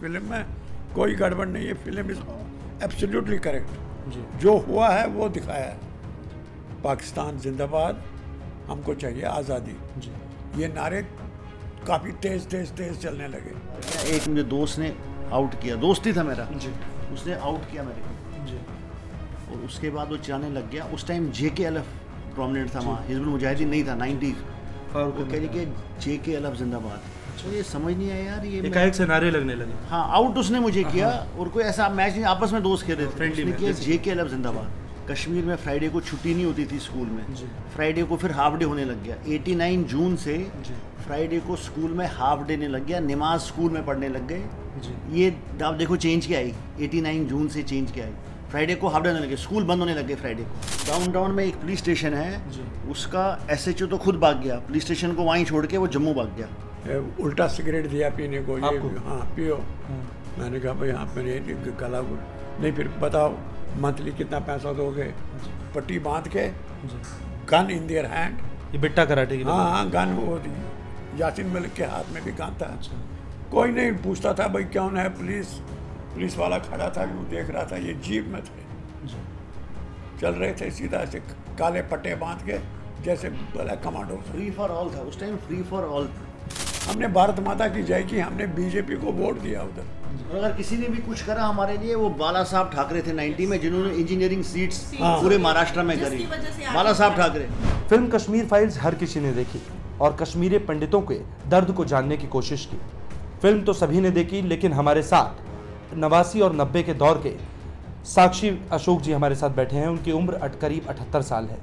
Film में कोई गड़बड़ नहीं है, फिल्म इज एब्सोल्युटली करेक्ट। जी जो हुआ है वो दिखाया है। पाकिस्तान जिंदाबाद, हमको चाहिए आज़ादी, जी ये नारे काफ़ी तेज तेज तेज चलने लगे। एक मुझे दोस्त ने आउट किया, दोस्ती था मेरा, जी उसने आउट किया मेरे को जी और उसके बाद वो चिल्लाने लग गया। उस टाइम JKLF प्रोमिनेंट था वहाँ, हिजबुल मुजाहिदीन नहीं था 90s। फारूक वो कह रही कि JKLF जिंदाबाद। तो ये समझ नहीं आया यार, ये एकाएक से नारे लगने लगे। हाँ, आउट उसने मुझे किया और कोई ऐसा मैच नहीं, आपस में दोस्त खेल रहे थे, Friendly उसने में, किया जैसे- JKLF जिंदाबाद। कश्मीर में फ्राइडे को छुट्टी नहीं होती थी स्कूल में, जी फ्राइडे को फिर हाफ डे होने लग गया। 89 जून से जी फ्राइडे को स्कूल में हाफ डे ने लग गया, नमाज स्कूल में पढ़ने लग गए। जी ये आप देखो चेंज क्या आई, 89 जून से चेंज क्या आई। फ्राइडे को हाफ डे होने लगे, स्कूल बंद होने लगे फ्राइडे को। डाउनटाउन में एक पुलिस स्टेशन है, जी उसका SHO तो खुद भाग गया, पुलिस स्टेशन को वहीं छोड़ के वो जम्मू भाग गया। उल्टा सिगरेट दिया पीने को, ये आपको? हाँ पियो। मैंने कहा भाई हाँ, मैंने गला नहीं, फिर बताओ मंथली कितना पैसा दोगे। पट्टी बांध के, जी गन इन देयर हैंड। ये बिट्टा कराटे की हाँ हाँ, गन वो यासीन मलिक के हाथ में भी गन था। अच्छा कोई नहीं पूछता था भाई कौन है, पुलिस वाला खड़ा था, वो देख रहा था। ये जीप में थे, जी चल रहे थे सीधा ऐसे काले पट्टे बांध के, जैसे बोला कमांडो। फ्री फॉर ऑल था उस टाइम, फ्री फॉर ऑल। हमने भारत माता की जय की, हमने BJP को वोट दिया उधर। और अगर किसी ने भी कुछ करा हमारे लिए, वो बाला साहब ठाकरे थे 90 में, जिन्होंने इंजीनियरिंग सीट्स हाँ। पूरे महाराष्ट्र में करी। जिसकी वजह से आज बाला साहब ठाकरे। फिल्म कश्मीर फाइल्स हर किसी ने देखी और कश्मीरी पंडितों के दर्द को जानने की कोशिश की। फिल्म तो सभी ने देखी, लेकिन हमारे साथ 89 और 90 के दौर के साक्षी अशोक जी हमारे साथ बैठे हैं। उनकी उम्र करीब 78 साल है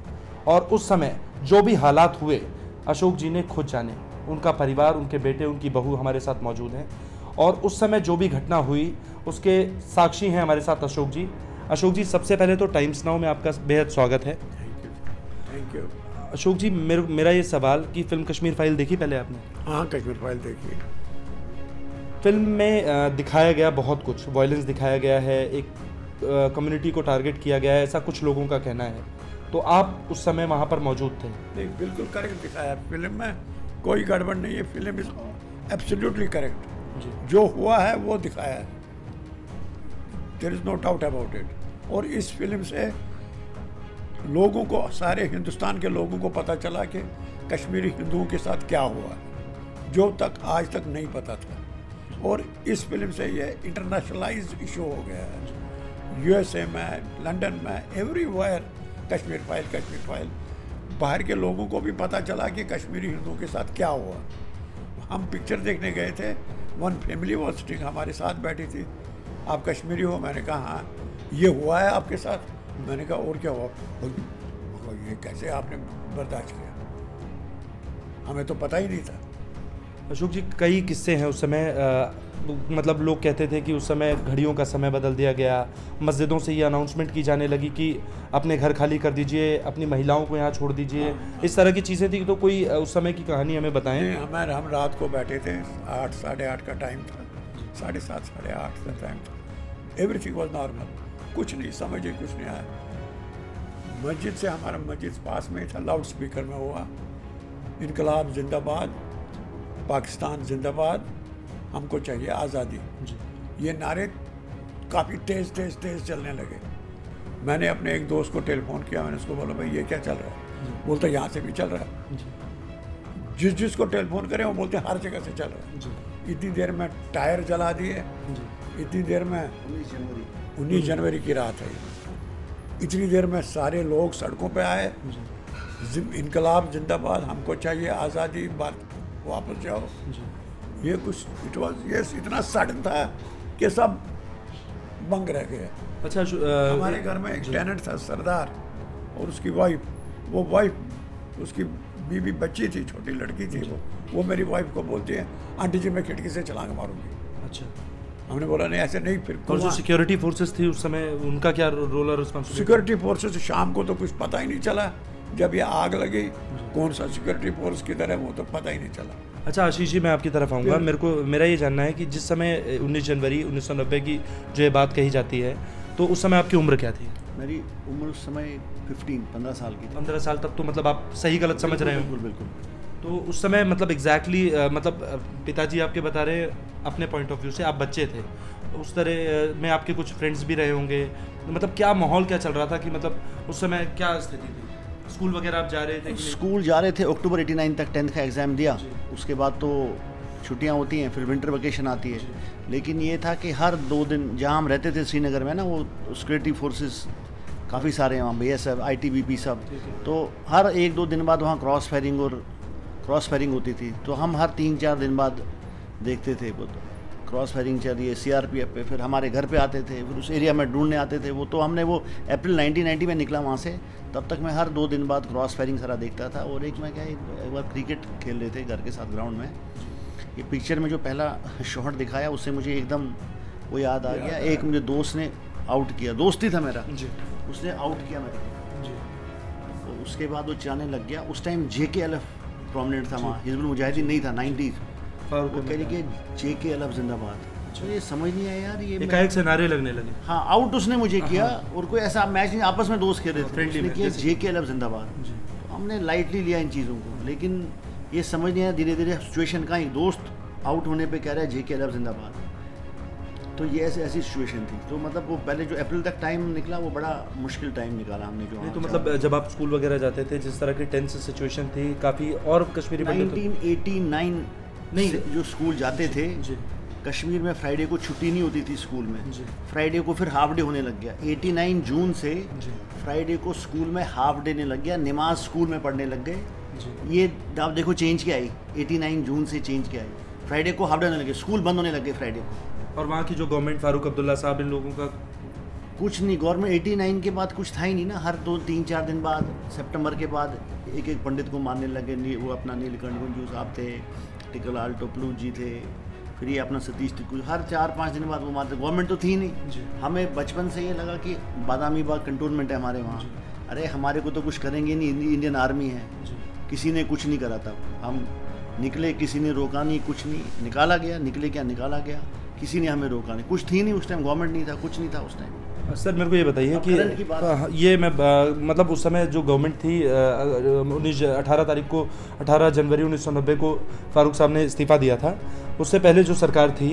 और उस समय जो भी हालात हुए अशोक जी ने खुद जाने। उनका परिवार, उनके बेटे, उनकी बहू हमारे साथ मौजूद हैं और उस समय जो भी घटना हुई उसके साक्षी हैं हमारे साथ अशोक जी। अशोक जी, सबसे पहले तो टाइम्स नाउ में आपका बेहद स्वागत है। Thank you. अशोक जी, मेरा ये सवाल कि फिल्म कश्मीर फाइल देखी पहले आपने? हाँ, कश्मीर फाइल देखिए। फिल्म में दिखाया गया बहुत कुछ, वायलेंस दिखाया गया है, एक कम्युनिटी को टारगेट किया गया है, ऐसा कुछ लोगों का कहना है। तो आप उस समय वहाँ पर मौजूद थे? नहीं, बिल्कुल करेक्ट दिखाया फिल्म में, कोई गड़बड़ नहीं है। Film is absolutely correct. जी जो हुआ है वो दिखाया है, there is no doubt about it. और इस फिल्म से लोगों को, सारे हिंदुस्तान के लोगों को पता चला कि कश्मीरी हिंदुओं के साथ क्या हुआ है, जो तक आज तक नहीं पता था। और इस फिल्म से ये इंटरनेशनलाइज इशू हो गया है। USA में, लंदन में, एवरीवेयर कश्मीर फाइल। बाहर के लोगों को भी पता चला कि कश्मीरी हिंदुओं के साथ क्या हुआ। हम पिक्चर देखने गए थे, वन फैमिली वॉज सिटिंग, हमारे साथ बैठी थी। आप कश्मीरी हो? मैंने कहा हाँ। ये हुआ है आपके साथ? मैंने कहा और क्या हुआ? ये कैसे आपने बर्दाश्त किया, हमें तो पता ही नहीं था। अशोक जी, कई किस्से हैं उस समय। मतलब लोग कहते थे कि उस समय घड़ियों का समय बदल दिया गया, मस्जिदों से ये अनाउंसमेंट की जाने लगी कि अपने घर खाली कर दीजिए, अपनी महिलाओं को यहाँ छोड़ दीजिए, इस तरह की चीज़ें थी। तो कोई उस समय की कहानी हमें बताएं। हम रात को बैठे थे, 8 साढ़े 8 का टाइम था, 7:30 साढ़े 8 का टाइम था। एवरीथिंग वॉज नॉर्मल, कुछ नहीं समझे, कुछ नहीं आया। मस्जिद से, हमारा मस्जिद पास में था, लाउड स्पीकर में हुआ इनकलाब जिंदाबाद, पाकिस्तान जिंदाबाद, हमको चाहिए आज़ादी। जी ये नारे काफ़ी तेज तेज तेज चलने लगे। मैंने अपने एक दोस्त को टेलीफोन किया, मैंने उसको बोला भाई ये क्या चल रहा है? बोलता यहाँ से भी चल रहा है। जी जिसको टेलीफोन करें वो बोलते हर जगह से चल रहा है। जी इतनी देर में टायर जला दिए, जी इतनी देर में 19 जनवरी की रात है, इतनी देर में सारे लोग सड़कों पे आए, इनकलाब जिंदाबाद, हमको चाहिए आज़ादी, बात वापस जाओ। जी ये कुछ इट वाज ये इतना सडन था कि सब बंग रह गए। अच्छा, हमारे घर में एक टेनेंट था सरदार, और उसकी वाइफ उसकी बीवी, बच्ची थी, छोटी लड़की थी। वो मेरी वाइफ को बोलती है आंटी जी मैं खिड़की से छलांग मारूंगी। अच्छा, हमने बोला नहीं ऐसे नहीं। फिर और जो सिक्योरिटी फोर्सेस थी उस समय, उनका क्या रोल और रिस्पॉन्सिबिलिटी? सिक्योरिटी फोर्सेस शाम को तो कुछ पता ही नहीं चला, जब ये आग लगी कौन सा सिक्योरिटी फोर्स किधर है वो तो पता ही नहीं चला। अच्छा आशीष जी, मैं आपकी तरफ आऊँगा। मेरा ये जानना है कि जिस समय 19 जनवरी 1990 की जो ये बात कही जाती है, तो उस समय आपकी उम्र क्या थी? मेरी उम्र उस समय 15 साल की थी। 15 साल तक तो मतलब आप सही गलत समझ रहे हो? बिल्कुल बिल्कुल। तो उस समय मतलब एग्जैक्टली मतलब पिताजी आपके बता रहे हैं अपने पॉइंट ऑफ व्यू से, आप बच्चे थे, उस तरह में आपके कुछ फ्रेंड्स भी रहे होंगे, मतलब क्या माहौल क्या चल रहा था कि मतलब उस समय क्या स्थिति थी? स्कूल वगैरह आप जा रहे थे कि नहीं? स्कूल जा रहे थे, अक्टूबर 89 तक 10th का एग्ज़ाम दिया, उसके बाद तो छुट्टियां होती हैं, फिर विंटर वेकेशन आती है। लेकिन ये था कि हर 2 दिन जहाँ हम रहते थे श्रीनगर में ना, वो सिक्योरिटी फोर्सेस काफ़ी सारे हैं वहाँ, BSF, ITBP सब, तो हर 1-2 दिन बाद वहाँ क्रॉस फायरिंग होती थी। तो हम हर 3-4 दिन बाद देखते थे वो क्रॉस फायरिंग चल रही है CRPF पे, फिर हमारे घर पे आते थे, फिर उस एरिया में ढूंढने आते थे। वो तो हमने वो अप्रैल 1990 में निकला वहाँ से, तब तक मैं हर 2 दिन बाद क्रॉस फायरिंग सारा देखता था। और एक बार क्रिकेट खेल रहे थे घर के साथ ग्राउंड में, ये पिक्चर में जो पहला शॉट दिखाया उससे मुझे एकदम वो याद आ गया। एक मुझे दोस्त ने आउट किया, दोस्ती था मेरा, उसने आउट किया मेरे, तो उसके बाद वो चिल्लाने लग गया। उस टाइम JKLF प्रोमिनेंट था वहाँ, हिजबुल मुजाहिदीन नहीं था 90s। वो कह रही कि JKLF जिंदाबाद। तो ये समझ नहीं आया यार, ये एकाएक से नारे लगने लगे। हाँ, आउट उसने मुझे किया, और कोई ऐसा मैच नहीं, आपस में दोस्त खेल रहे थे, फ्रेंडली उसने किया JKLF जिंदाबाद। तो हमने लाइटली लिया इन चीज़ों को, लेकिन ये समझ नहीं आया धीरे धीरे सिचुएशन का, एक दोस्त आउट होने पे कह रहा है JKLF जिंदाबाद। तो ये ऐसी सिचुएशन थी। तो मतलब वो पहले जो अप्रैल तक टाइम निकला, वो बड़ा मुश्किल टाइम निकाला हमने जो। नहीं तो मतलब जब आप स्कूल वगैरह जाते थे, जिस तरह की टेंस सिचुएशन थी काफ़ी, और कश्मीरी पंडित 1989 नहीं जो स्कूल जाते थे, कश्मीर में फ्राइडे को छुट्टी नहीं होती थी स्कूल में, फ्राइडे को फिर हाफ डे होने लग गया। 89 जून से फ्राइडे को स्कूल में हाफ डे ने लग गया, नमाज स्कूल में पढ़ने लग गए। ये आप देखो चेंज क्या आई, 89 जून से चेंज क्या आई, फ्राइडे को हाफ डे होने लगे, स्कूल बंद होने लगे फ्राइडे को। और वहाँ की जो गवर्नमेंट, फारूक अब्दुल्ला साहब, इन लोगों का कुछ नहीं, गवर्नमेंट 89 के बाद कुछ था ही नहीं ना। हर 2-3-4 दिन बाद, सितंबर के बाद एक पंडित को मारने लगे। वो अपना नीलकंठ गुंजू साहब थे, टिकलाल टोपलू जी थे, फिर ये अपना सतीश टिकू, हर 4-5 दिन बाद वो मारते। गवर्नमेंट तो थी नहीं। हमें बचपन से ये लगा कि बादामी बाग कंटोनमेंट है हमारे वहाँ, अरे हमारे को तो कुछ करेंगे नहीं, इंडियन आर्मी है। किसी ने कुछ नहीं करा था, हम निकले, किसी ने रोका नहीं, कुछ नहीं, निकाला गया, निकले क्या निकाला गया, किसी ने हमें रोका नहीं, कुछ थी नहीं उस टाइम, गवर्नमेंट नहीं था, कुछ नहीं था उस टाइम। सर मेरे को ये बताइए कि ये मैं मतलब उस समय जो गवर्नमेंट थी 18 जनवरी 1990 को फारूक साहब ने इस्तीफ़ा दिया था। उससे पहले जो सरकार थी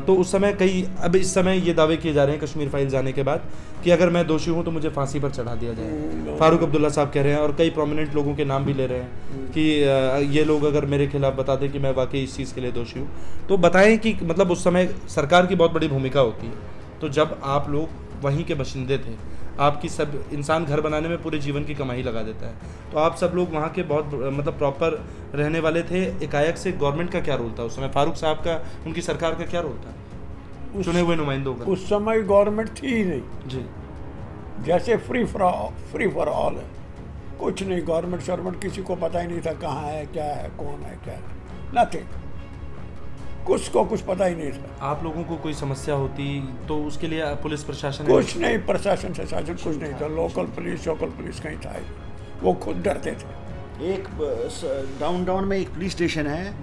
तो उस समय अब इस समय ये दावे किए जा रहे हैं कश्मीर फाइल्स आने के बाद कि अगर मैं दोषी हूँ तो मुझे फांसी पर चढ़ा दिया जाए। फारूक अब्दुल्ला साहब कह रहे हैं, और कई प्रोमिनेंट लोगों के नाम भी ले रहे हैं कि ये लोग अगर मेरे खिलाफ बता दें कि मैं वाकई इस चीज़ के लिए दोषी हूँ। तो बताएं कि मतलब उस समय सरकार की बहुत बड़ी भूमिका होती है। तो जब आप लोग वहीं के बशिंदे थे, आपकी सब इंसान घर बनाने में पूरे जीवन की कमाई लगा देता है, तो आप सब लोग वहाँ के बहुत मतलब प्रॉपर रहने वाले थे। एकाएक से गवर्नमेंट का क्या रोल था उस समय, फारूक साहब का, उनकी सरकार का क्या रोल था, चुने हुए नुमाइंदों का? उस समय गवर्नमेंट थी ही नहीं जी, जैसे फ्री फॉर ऑल है, कुछ नहीं, गवर्नमेंट शॉर्मेंट किसी को पता ही नहीं था कहाँ है, क्या है, कौन है, क्या है, नथिंग, कुछ को कुछ पता ही नहीं था। आप लोगों को कोई समस्या होती तो उसके लिए पुलिस प्रशासन कुछ नहीं, प्रशासन से शासन कुछ नहीं था, लोकल पुलिस कहीं था ही, वो खुद डरते थे। एक डाउन में एक पुलिस स्टेशन है,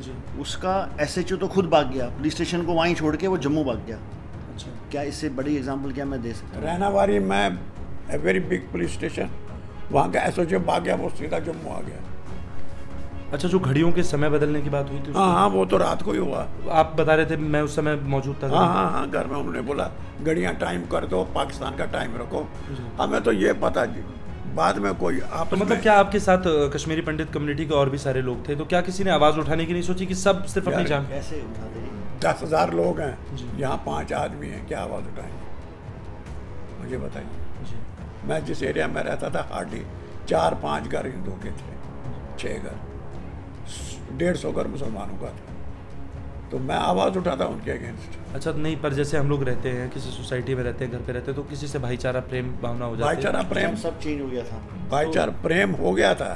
उसका SHO तो खुद भाग गया, पुलिस स्टेशन को वहीं छोड़ के वो जम्मू भाग गया। अच्छा, क्या इससे बड़ी एग्जांपल क्या मैं दे सकता हूँ? रहनावारी में a very big police station, वहाँ का SHO भाग गया, वो सीधा जम्मू आ गया। अच्छा, जो घड़ियों के समय बदलने की बात हुई थी, हाँ, वो तो रात को ही हुआ। आप बता रहे थे, मैं उस समय मौजूद था। हाँ, घर में उन्होंने बोला घड़ियाँ टाइम कर दो, पाकिस्तान का टाइम रखो। हमें तो ये पता जी, बाद में कोई आप तो मतलब क्या आपके साथ कश्मीरी पंडित कम्युनिटी के और भी सारे लोग थे, तो क्या किसी ने आवाज़ उठाने की नहीं सोची कि सब सिर्फ अपनी जान? कैसे उठा दे? 10,000 लोग हैं, यहाँ 5 आदमी हैं, क्या आवाज़ उठाएंगे, मुझे बताइए। मैं जिस एरिया में रहता था, हार्डली 4-5 घर हिंदुओं के थे, 6 घर, 150 घर मुसलमानों का था, तो मैं आवाज़ उठाता उनके अगेंस्ट। अच्छा, नहीं, पर जैसे हम लोग रहते हैं, किसी सोसाइटी में रहते हैं, घर पे रहते हैं, तो किसी से भाईचारा प्रेम भावना हो जाती है। भाईचारा प्रेम सब चेंज हो गया था, भाईचारा प्रेम हो गया था,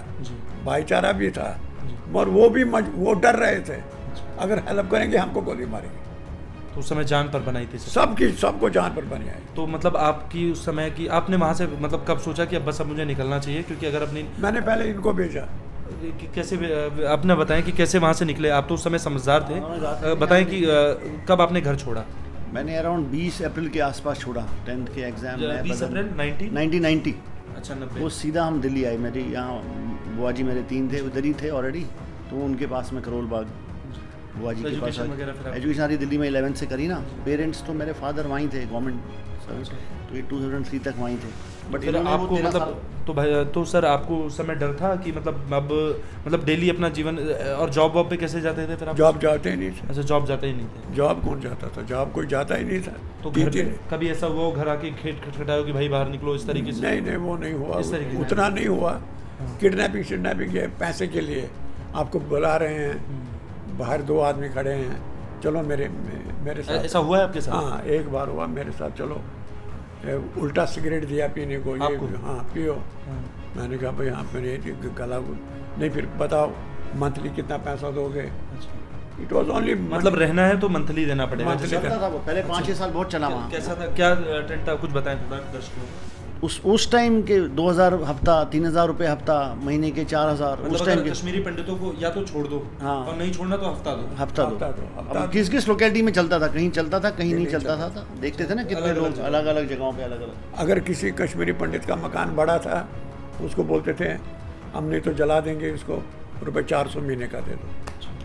भाईचारा भी था, मगर वो भी वो डर रहे थे, अगर हेल्प करेंगे हमको गोली मारेंगे। तो उस समय जान पर बनाई थी सबको जान पर बनी आई। तो मतलब आपकी उस समय की आपने वहाँ से मतलब कब सोचा कि अब बस अब मुझे निकलना चाहिए, क्योंकि अगर अपनी मैंने पहले इनको भेजा। कैसे आपने बताएं कि कैसे वहाँ से निकले? आप तो उस समय समझदार थे, बताएं कि कब आपने घर छोड़ा? मैंने अराउंड 20 अप्रैल के आसपास छोड़ा, 10th के एग्जाम में। 20 अप्रैल 1990। अच्छा, 90। वो सीधा हम दिल्ली आए, मेरे यहाँ बुआ जी मेरे 3 थे, उधर ही थे ऑलरेडी, तो उनके पास में करोल बाग बुआ जी के पास। एजुकेशन वगैरह फिर आप- एजुकेशन सारी दिल्ली में 11th से करी ना। पेरेंट्स तो मेरे फादर वहीं थे गवर्नमेंट सर्विस, तो ये 2003 तक वहीं थे। बट फिर आपको मतलब तो भाई तो सर आपको उस समय डर था कि मतलब अब मतलब डेली अपना जीवन और जॉब वॉब पे कैसे जाते थे फिर आप? जॉब जाते ही नहीं थे। अच्छा, जॉब जाते ही नहीं थे। जॉब कौन जाता था? जॉब कोई जाता ही नहीं था। तो तीन घर पे तीन कभी ऐसा हुआ हो, घर आके खेत खटखटाओ कि भाई बाहर निकलो, इस तरीके से? नहीं नहीं, वो नहीं हुआ, इस तरीके से? उतना नहीं हुआ। किडनैपिंग शिडनैपिंग ये पैसे के लिए आपको बुला रहे हैं, बाहर 2 आदमी खड़े हैं, चलो मेरे साथ। ऐसा हुआ है आपके साथ? हाँ, एक बार हुआ मेरे साथ। चलो उल्टा सिगरेट दिया पीने को, ये आपको? हाँ पियो। मैंने कहा भाई हाँ, मेरे गला नहीं, फिर बताओ मंथली कितना पैसा दोगे? इट वॉज ओनली मतलब रहना है तो मंथली देना पड़ेगा। Monthly जैसे- चलता था वो पहले 5-6 साल बहुत चला वहाँ। कैसा था, क्या ट्रेंड था, कुछ बताएं थोड़ा दर्शकों को। उस टाइम के 2000 हफ्ता, 3000 रुपये हफ्ता, महीने के 4000 मतलब उस टाइम अगर के कश्मीरी पंडितों को या तो छोड़ दो, हाँ। और नहीं छोड़ना तो हफ्ता दो। हफ्ता हफ्ता दो। दो, हफ्ता अब किस किस लोकेलिटी में चलता था, कहीं चलता था कहीं नहीं चलता था। देखते थे ना कितने अलग-अलग लोग जगह। अलग अलग जगहों पे अलग अलग। अगर किसी कश्मीरी पंडित का मकान बड़ा था, उसको बोलते थे हम नहीं तो जला देंगे इसको, रुपये 400 महीने का दे दो।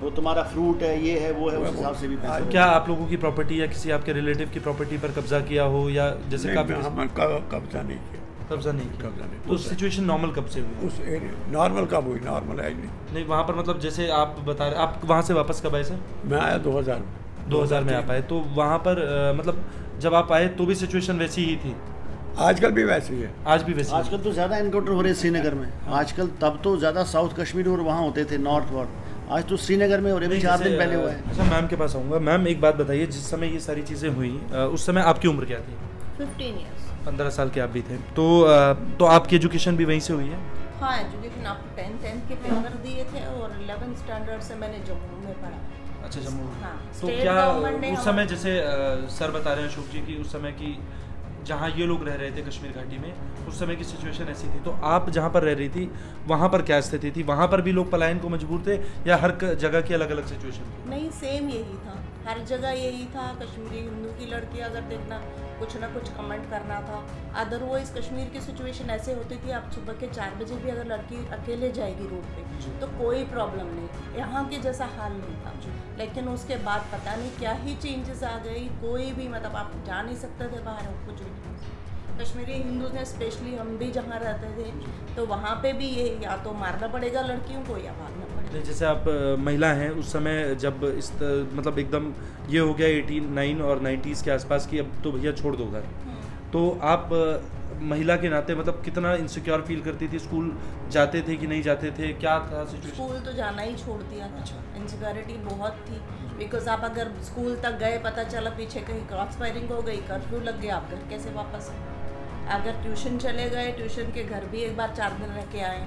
वो तुम्हारा फ्रूट है, ये है, वो है, उस हिसाब से भी पैसे। क्या आप लोगों की प्रॉपर्टी या किसी आपके रिलेटिव की प्रॉपर्टी पर कब्जा किया हो, या जैसे नहीं, काफी हम कब्जा नहीं किया। कब्जा नहीं किया? कब्जा नहीं। तो सिचुएशन नॉर्मल कब से हुई? उस एरिया नॉर्मल कब हुई? नॉर्मल है ही नहीं। नहीं, वहाँ पर मतलब जैसे आप बता रहे, आप वहाँ से वापस कब आए सर? मैं आया 2000 में। 2000 में आप आए, तो वहाँ पर मतलब जब आप आए तो भी सिचुएशन वैसी ही थी? आजकल भी वैसी है। आज भी वैसी? आजकल तो ज़्यादा एनकाउंटर हो रहे हैं श्रीनगर में। आजकल तब तो ज़्यादा साउथ कश्मीर और वहाँ होते थे, नॉर्थ वॉर्थ। आज तो श्रीनगर में हो रहे हैं, 4 दिन पहले हुआ है। अच्छा, मैम के पास आऊँगा। मैम एक बात बताइए, जिस समय ये सारी चीज़ें हुई उस समय आपकी उम्र क्या थी? 15 ईयर्स। 15 साल के आप भी थे। तो आपकी एजुकेशन भी वहीं से हुई है? हाँ, एजुकेशन आप 10th के पेपर दिए थे और 11th स्टैंडर्ड से मैंने जम्मू में पढ़ा। अच्छा, जम्मू। हाँ, तो स्टेट क्या गवर्नमेंट ने उस समय जैसे सर बता रहे हैं अशोक जी की उस समय की जहाँ ये लोग रह रहे थे कश्मीर घाटी में, उस समय की सिचुएशन ऐसी थी, तो आप जहाँ पर रह रही थी वहाँ पर क्या स्थिति थी? वहाँ पर भी लोग पलायन को मजबूर थे या हर जगह की अलग अलग सिचुएशन थी? नहीं, सेम यही था, हर जगह यही था। कश्मीरी हिंदू की लड़की अगर देखना, कुछ ना कुछ कमेंट करना था। अदरवाइज कश्मीर की सिचुएशन ऐसे होती थी, आप सुबह के 4 बजे भी अगर लड़की अकेले जाएगी रोड पे तो कोई प्रॉब्लम नहीं, यहाँ के जैसा हाल नहीं था। लेकिन उसके बाद पता नहीं क्या ही चेंजेस आ गई, कोई भी मतलब आप जा नहीं सकते थे बाहर, कुछ भी नहीं। कश्मीरी हिंदू ने स्पेशली, हम भी जहाँ रहते थे तो वहाँ पे भी ये या तो मारना पड़ेगा लड़कियों को या भागना पड़ेगा। नहीं, जैसे आप महिला हैं, उस समय जब मतलब एकदम ये हो गया 89 और 90s के आसपास की, अब तो भैया छोड़ दो घर, तो आप महिला के नाते मतलब कितना इनसिक्योर फील करती थी? स्कूल जाते थे कि नहीं जाते थे, क्या था सिचुएशन? स्कूल तो जाना ही छोड़ दिया था। इनसिक्योरिटी बहुत थी, बिकॉज आप अगर स्कूल तक गए, पता चला पीछे कहीं क्रॉस फायरिंग हो गई, कर्फ्यू लग गया, आप घर कैसे वापस आए? अगर ट्यूशन चले गए, ट्यूशन के घर भी एक बार 4 दिन रह के आए,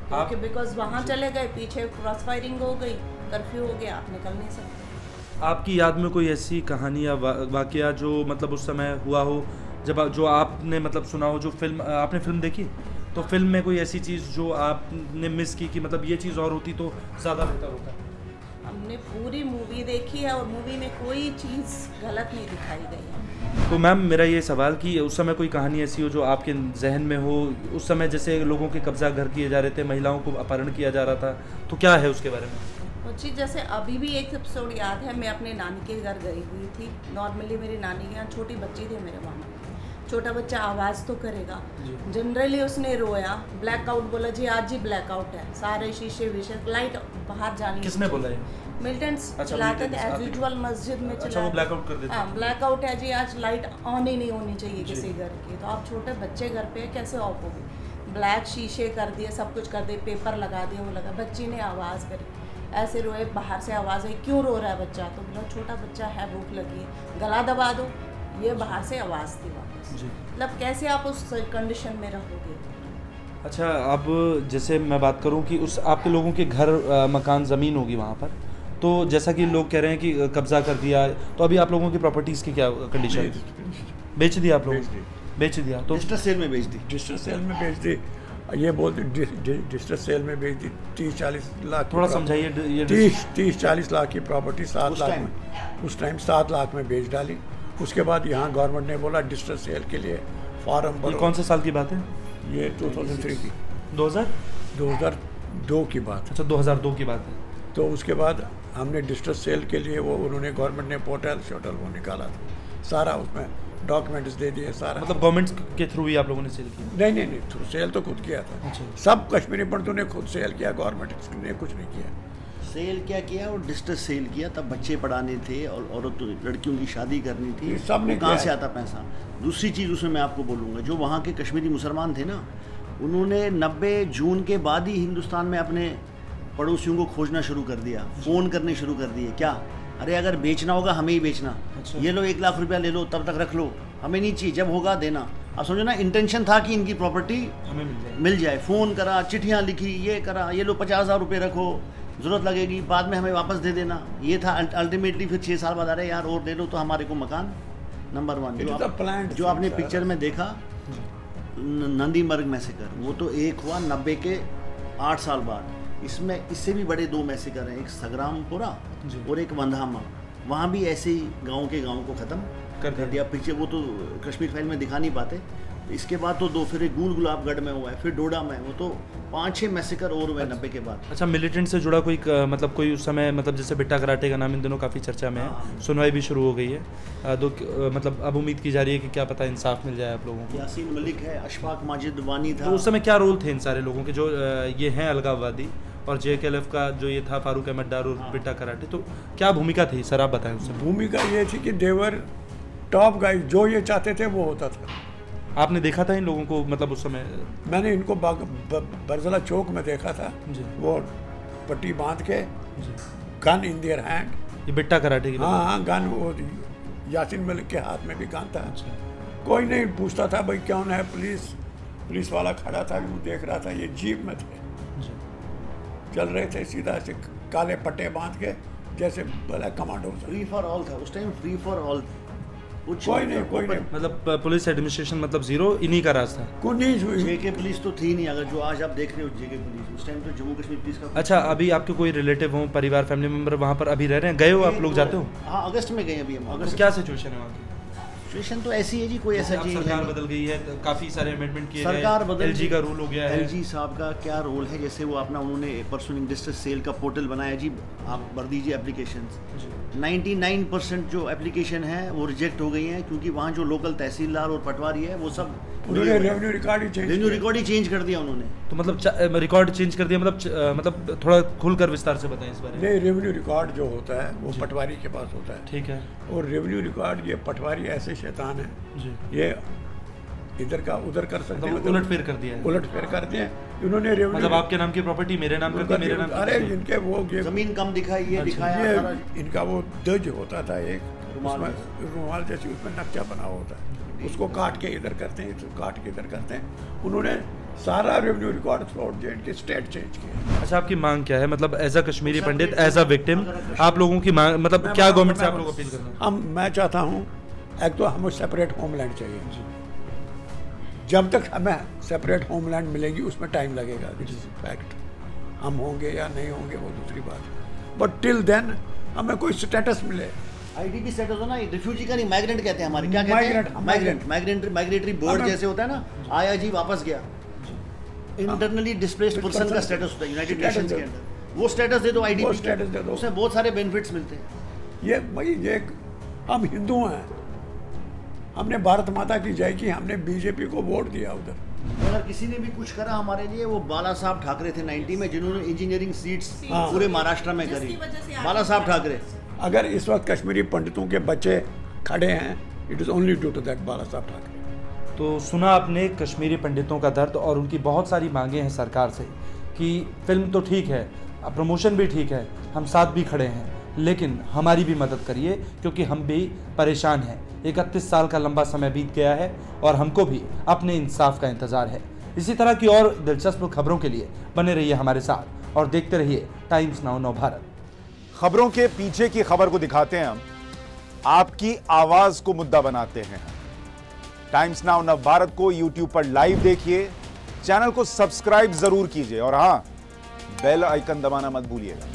क्योंकि बिकॉज वहाँ चले गए, पीछे क्रॉस फायरिंग हो गई, कर्फ्यू हो गया, आप निकल नहीं सकते। आपकी याद में कोई ऐसी कहानी या वाकया जो मतलब उस समय हुआ हो, जब जो आपने मतलब सुना हो, जो फिल्म आपने फिल्म देखी, तो फिल्म में कोई ऐसी चीज़ जो आपने मिस की कि मतलब ये चीज़ और होती तो ज़्यादा बेहतर होता? हमने पूरी मूवी देखी है और मूवी में कोई चीज़ गलत नहीं दिखाई गई है। तो मैम मेरा ये सवाल कि उस समय कोई कहानी ऐसी हो जो आपके जहन में हो, उस समय जैसे लोगों के कब्जा घर किए जा रहे थे, महिलाओं को अपहरण किया जा रहा था, तो क्या है उसके बारे में? वो चीज़ जैसे अभी भी एक एपिसोड याद है, मैं अपने नानी के घर गई हुई थी। नॉर्मली मेरी नानी के यहाँ छोटी बच्ची थी, मेरे मामा की। छोटा बच्चा आवाज़ तो करेगा, जनरली उसने रोया, ब्लैकआउट बोला जी, आज ही ब्लैकआउट है, सारे शीशे विशे लाइट बाहर जानी। किसने बोला है? मिलिटेंट्स अच्छा, चिल्लाते थे militants, एज यूजुअल मस्जिद में अच्छा, वो चिल्लाते। blackout कर देते हाँ, ब्लैकआउट है जी, आज लाइट ऑन ही नहीं होनी चाहिए किसी घर की। तो आप छोटे बच्चे घर पे कैसे ऑफ होगी? ब्लैक शीशे कर दिए, सब कुछ कर दिए, पेपर लगा दिए, वो लगा। बच्ची ने आवाज़ करी, ऐसे रोए, बाहर से आवाज़ आई, क्यों रो रहा है बच्चा? तो बोला छोटा बच्चा है, भूख लगी है, गला दबा दो। ये बाहर से आवाज़ थी वापस। मतलब कैसे आप उस कंडीशन में रहोगे? अच्छा, अब जैसे मैं बात करूं कि उस आपके लोगों के घर मकान ज़मीन होगी वहाँ पर, तो जैसा कि लोग कह रहे हैं कि कब्जा कर दिया, तो अभी आप लोगों की प्रॉपर्टीज़ की क्या कंडीशन? बेच दिया आप लोगों? बेच दिया। तो डिस्ट्रेस सेल में बेच दी। डिस्ट्रेस सेल में बेच दी। ये बोलते डिस्ट्रेस सेल में बेच दी। 30-40 लाख। थोड़ा समझाइए ये। 30-40 लाख की प्रॉपर्टी 7 लाख में, उस टाइम 7 लाख में बेच डाली। उसके बाद यहाँ गवर्नमेंट ने बोला डिस्ट्रेस सेल के लिए फॉर्म ये भरो। कौन से साल की बात है? ये 2003 की। 2000? 2 की बात। अच्छा, 2002 की बात है। तो उसके बाद हमने डिस्ट्रेस सेल के लिए वो उन्होंने गवर्नमेंट ने पोर्टल शोटल वो निकाला था, सारा उसमें डॉक्यूमेंट्स दे दिए सारा। मतलब गवर्नमेंट के थ्रू ही आप लोगों ने सेल की? नहीं, थ्रू सेल तो खुद किया था। अच्छा। सब कश्मीरी पंडितों ने खुद सेल किया, गवर्नमेंट ने कुछ नहीं किया। सेल क्या किया और डिस्ट्रेस सेल किया, तब बच्चे पढ़ाने थे और औरतों लड़कियों की शादी करनी थी, ये सब ने कहाँ किया से है। आता पैसा। दूसरी चीज़ उसमें मैं आपको बोलूँगा, जो वहाँ के कश्मीरी मुसलमान थे ना, उन्होंने 90 जून के बाद ही हिंदुस्तान में अपने पड़ोसियों को खोजना शुरू कर दिया, फ़ोन करने शुरू कर दिए। क्या, अरे अगर बेचना होगा हमें ही बेचना, अच्छा। ये लो 1 लाख रुपया ले लो, तब तक रख लो, हमें नहीं चाहिए, जब होगा देना। अब समझो ना, इंटेंशन था कि इनकी प्रॉपर्टी हमें मिल जाए। फ़ोन करा, चिट्ठियाँ लिखी, ये करा, ये लो 50,000 रुपये रखो, ज़रूरत लगेगी बाद में हमें वापस दे देना, ये था। अल्टीमेटली फिर 6 साल बाद अरे यार और दे लो तो हमारे को मकान। Number 1 It is a planned जो आपने thing, पिक्चर sir. में देखा नंदीमर्ग मैसेकर, वो तो एक हुआ 90 के 8 साल बाद। इसमें इससे भी बड़े 2 मैसेकर हैं, एक संग्रामपुरा जी। और एक वंधामा। वहाँ भी ऐसे ही गाँव के गाँव को ख़त्म कर दिया। पिक्चर वो तो कश्मीर फाइल में दिखा नहीं पाते। इसके बाद तो 2, फिर एक गुलाबगढ़ में हुआ है, फिर डोडा में, वो तो 5-6 मैसेकर और हुए 90 के बाद। अच्छा, मिलिटेंट से जुड़ा कोई मतलब कोई उस समय, मतलब जैसे बिट्टा कराटे का नाम इन दिनों काफ़ी चर्चा में है, सुनवाई भी शुरू हो गई है, मतलब अब उम्मीद की जा रही है कि क्या पता इंसाफ मिल जाए आप लोगों को। यासीन मलिक है, अशफाक माजिद वानी था। तो उस समय क्या रोल थे इन सारे लोगों के जो ये हैं अलगाववादी, और JKLF का जो ये था फारूक अहमद डार और बिट्टा कराटे, तो क्या भूमिका थी सर, आप बताएं उस समय। भूमिका ये थी कि देवर टॉप गाइस, जो ये चाहते थे वो होता था। आपने देखा था इन लोगों को, मतलब उस समय? मैंने इनको बरजला चौक में देखा था, जी। वो पट्टी बांध के, गन इन देयर हैंड। ये बिट्टा कराटे की? हाँ, गन वो यासीन मलिक के हाथ में भी गन था। अच्छा। कोई नहीं पूछता था भाई कौन है, पुलिस वाला खड़ा था, वो देख रहा था। ये जीप में थे, जी। चल रहे थे सीधा से, काले पट्टे बांध के, जैसे बोला कमांडो। फ्री फॉर ऑल था उस टाइम, फ्री फॉर ऑल। कोई नहीं। मतलब पुलिस एडमिनिस्ट्रेशन मतलब जीरो, इन्हीं का राज था। कुनीज हुई। जेके पुलिस तो थी नहीं, अगर जो आज आप देख रहे हो जेके पुलिस, उस टाइम तो जम्मू कश्मीर पुलिस का। अच्छा, अभी आपके कोई रिलेटिव हो, परिवार, फैमिली मेंबर वहाँ पर अभी रह रहे हैं? गए हो आप लोग, जाते हो? हाँ, अगस्त में गए अभी हम। तो अगस्त क्या सिचुएशन है वहाँ की? सिचुएशन तो ऐसी है जी, कोई ऐसा अब चीज सरकार बदल गई है, काफी सारे अमेंडमेंट किए गए, सरकार बदल LG का रूल हो गया है। LG साहब का क्या रोल है, जैसे वो अपना उन्होंने पर्सनल डिस्ट्रेस सेल का पोर्टल बनाया जी, आप भर दीजिए एप्लीकेशन। 99% जो एप्लीकेशन है वो रिजेक्ट हो गई हैं, क्योंकि वहाँ जो लोकल तहसीलदार और पटवारी है वो सब उन्होंने रेवेन्यू रिकॉर्ड ही चेंज कर दिया उन्होंने। तो मतलब रिकॉर्ड चेंज कर दिया, मतलब थोड़ा खुलकर विस्तार से बताएं इस बारे में। नहीं, रेवेन्यू रिकॉर्ड जो होता है वो पटवारी के पास होता है। ठीक है। और रेवेन्यू रिकॉर्ड, ये पटवारी ऐसे शैतान है जी। ये इधर का उधर कर सकते हैं, मतलब उलट फेर कर दिया है। उलट फेर करते हैं इन्होंने रेवेन्यू। मतलब आपके नाम की प्रॉपर्टी मेरे नाम कर दी, मेरे नाम की। अरे इनके वो ये जमीन कम दिखाई, ये दिखाया ये सारा। इनका वो दज होता था एक रुमाल उसमें, रुमाल जैसे उसमें नक्शा बना होता है, उसको काट के इधर करते हैं, इसको काट के इधर करते हैं। उन्होंने सारा रेवेन्यू रिकॉर्ड थ्रू के स्टेट चेंज किया। अच्छा, आपकी मांग क्या है, मतलब as a Kashmiri Pandit, as a victim, आप लोगों की मांग, मतलब क्या गवर्नमेंट से आप लोग अपील करना है? मैं चाहता हूँ एक तो हमें सेपरेट होमलैंड चाहिए। जब तक हमें सेपरेट होमलैंड मिलेगी उसमें टाइम लगेगा, दिस इज फैक्ट। हम होंगे या नहीं होंगे वो दूसरी बात है, बट टिल देन हमें कोई स्टेटस मिले। आईडीपी स्टेटस हो ना, रिफ्यूजी का नहीं, माइग्रेंट कहते हैं हमारे, क्या कहते हैं, माइग्रेटरी बर्ड जैसे होता है ना, आया जी वापस गया, इंटरनली डिस्प्लेस्ड पर्सन का स्टेटस होता है यूनाइटेड नेशंस के अंदर। वो स्टेटस दे दो, आईडीपी स्टेटस दे दो, उसमें बहुत सारे बेनिफिट्स मिलते हैं। ये भाई ये हम हिंदू हैं, हमने भारत माता की जय की, हमने बीजेपी को वोट दिया उधर। अगर किसी ने भी कुछ करा हमारे लिए, वो बाला साहब ठाकरे थे 90 में, जिन्होंने इंजीनियरिंग सीट्स पूरे महाराष्ट्र में करी, बाला साहब ठाकरे। अगर इस वक्त कश्मीरी पंडितों के बच्चे खड़े हैं, it is only due to that Bala Sahab Thackeray. तो सुना आपने कश्मीरी पंडितों का दर्द, और उनकी बहुत सारी मांगे हैं सरकार से कि फिल्म तो ठीक है, प्रमोशन भी ठीक है, हम साथ भी खड़े हैं, लेकिन हमारी भी मदद करिए क्योंकि हम भी परेशान हैं। 31 साल का लंबा समय बीत गया है और हमको भी अपने इंसाफ का इंतज़ार है। इसी तरह की और दिलचस्प खबरों के लिए बने रहिए हमारे साथ और देखते रहिए टाइम्स नाउ नव भारत। खबरों के पीछे की खबर को दिखाते हैं हम, आपकी आवाज को मुद्दा बनाते हैं। टाइम्स नाउ नव भारत को यूट्यूब पर लाइव देखिए, चैनल को सब्सक्राइब जरूर कीजिए और हां, बेल आइकन दबाना मत भूलिएगा।